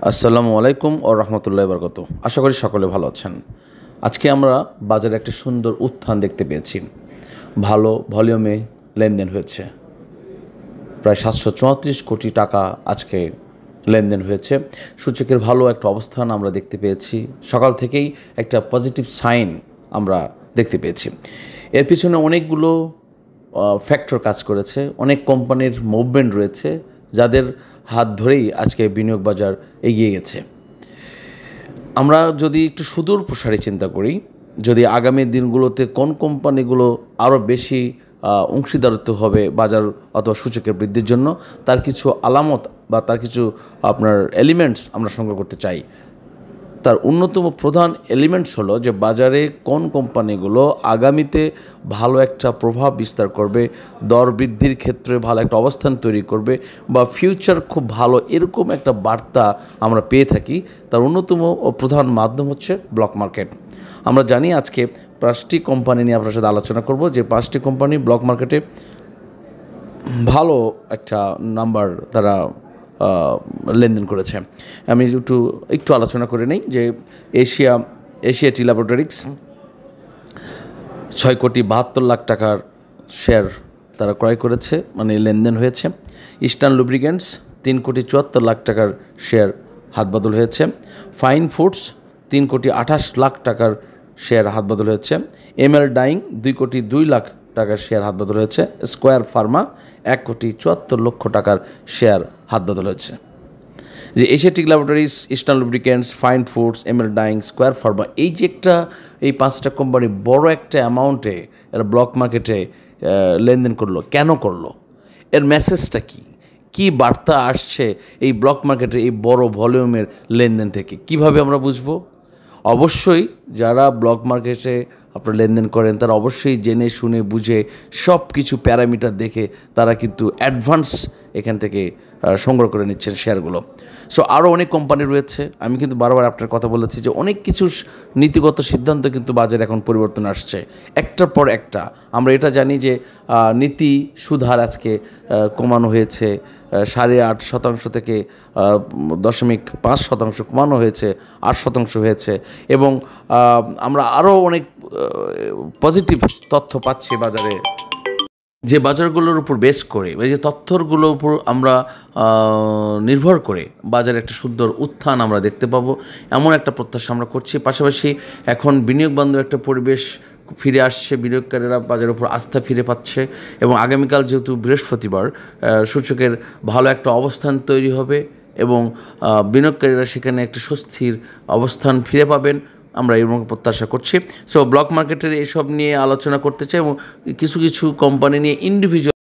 আসসালামু আলাইকুম ও রহমতুল্লাহি বরকত। আশা করি সকলে ভালো আছেন। আজকে আমরা বাজারে একটা সুন্দর উত্থান দেখতে পেয়েছি। ভালো ভলিউমে লেনদেন হয়েছে। প্রায় 734 কোটি টাকা আজকে লেনদেন হয়েছে। সূচকের ভালো একটা অবস্থান আমরা দেখতে পেয়েছি। সকাল থেকেই একটা পজিটিভ সাইন আমরা দেখতে পেয়েছি। এর পিছনে অনেকগুলো ফ্যাক্টর কাজ করেছে, অনেক কোম্পানির মুভমেন্ট রয়েছে, যাদের হাত ধরেই আজকে বিনিয়োগ বাজার এগিয়ে গেছে। আমরা যদি একটু সুদূর প্রসারী চিন্তা করি, যদি আগামী দিনগুলোতে কোন কোম্পানিগুলো আরও বেশি অংশীদারিত্ব হবে বাজার অথবা সূচকের বৃদ্ধির জন্য, তার কিছু আলামত বা তার কিছু আপনার এলিমেন্টস আমরা সংগ্রহ করতে চাই। তার অন্যতম প্রধান এলিমেন্টস হলো যে বাজারে কোন কোম্পানিগুলো আগামীতে ভালো একটা প্রভাব বিস্তার করবে, দর বৃদ্ধির ক্ষেত্রে ভালো একটা অবস্থান তৈরি করবে বা ফিউচার খুব ভালো, এরকম একটা বার্তা আমরা পেয়ে থাকি। তার অন্যতম ও প্রধান মাধ্যম হচ্ছে ব্লক মার্কেট। আমরা জানি আজকে 5টি কোম্পানি নিয়ে আপনার সাথে আলোচনা করব, যে 5টি কোম্পানি ব্লক মার্কেটে ভালো একটা নাম্বার তারা লেনদেন করেছে। আমি একটু আলোচনা করে নেই যে এশিয়াটি ল্যাবরেটরিক্স 6,72,00,000 টাকার শেয়ার তারা ক্রয় করেছে, মানে লেনদেন হয়েছে। ইস্টার্ন লুব্রিকেন্টস 3,74,00,000 টাকার শেয়ার হাতবদল হয়েছে। ফাইন ফুডস 3,28,00,000 টাকার শেয়ার হাতবদল হয়েছে। এমএল ডাইং 2,02,00,000 টাকার শেয়ার হাতবদল হয়েছে। স্কোয়ার ফার্মা 1,74,00,000 টাকার শেয়ার হাতবদল হয়েছে। যে Asiatic laboratories, eastern lubricants, fine foods, ML dyeing, square pharma, এই যে এই 5টা কোম্পানি বড় একটা অ্যামাউন্টে এরা ব্লক মার্কেটে লেনদেন করলো। কেন করলো? এর মেসেজটা কী? কী বার্তা আসছে এই ব্লক মার্কেটে এই বড় ভলিউমের লেনদেন থেকে? কিভাবে আমরা বুঝবো? অবশ্যই যারা ব্লক মার্কেটে আপনারা লেনদেন করেন তারা অবশ্যই জেনে শুনে বুঝে সব কিছু প্যারামিটার দেখে তারা কিন্তু অ্যাডভান্স এখান থেকে সংগ্রহ করে নিচ্ছেন শেয়ারগুলো। সো আরও অনেক কোম্পানি রয়েছে। আমি কিন্তু বারবার আপনার কথা বলেছি যে অনেক কিছু নীতিগত সিদ্ধান্ত কিন্তু বাজারে এখন পরিবর্তন আসছে একটার পর একটা। আমরা এটা জানি যে নীতি সুদহার আজকে কমানো হয়েছে, 8.5% থেকে 0.5% কমানো হয়েছে, 8% হয়েছে। এবং আমরা আরও অনেক পজিটিভ তথ্য পাচ্ছি বাজারে, যে বাজারগুলোর উপর বেস করে, এই যে তথ্যগুলোর উপর আমরা নির্ভর করে বাজারে একটা সুন্দর উত্থান আমরা দেখতে পাবো, এমন একটা প্রত্যাশা আমরা করছি। পাশাপাশি এখন বিনিয়োগ বান্ধব একটা পরিবেশ ফিরে আসছে, বিনিয়োগকারীরা বাজারের উপর আস্থা ফিরে পাচ্ছে এবং আগামীকাল যেহেতু বৃহস্পতিবার, সূচকের ভালো একটা অবস্থান তৈরি হবে এবং বিনিয়োগকারীরা সেখানে একটা স্বস্তির অবস্থান ফিরে পাবেন, আমরা এরকম প্রত্যাশা করছি। সো ব্লক মার্কেটের এসব নিয়ে আলোচনা করতে চাই এবং কিছু কিছু কোম্পানি নিয়ে ইন্ডিভিজুয়াল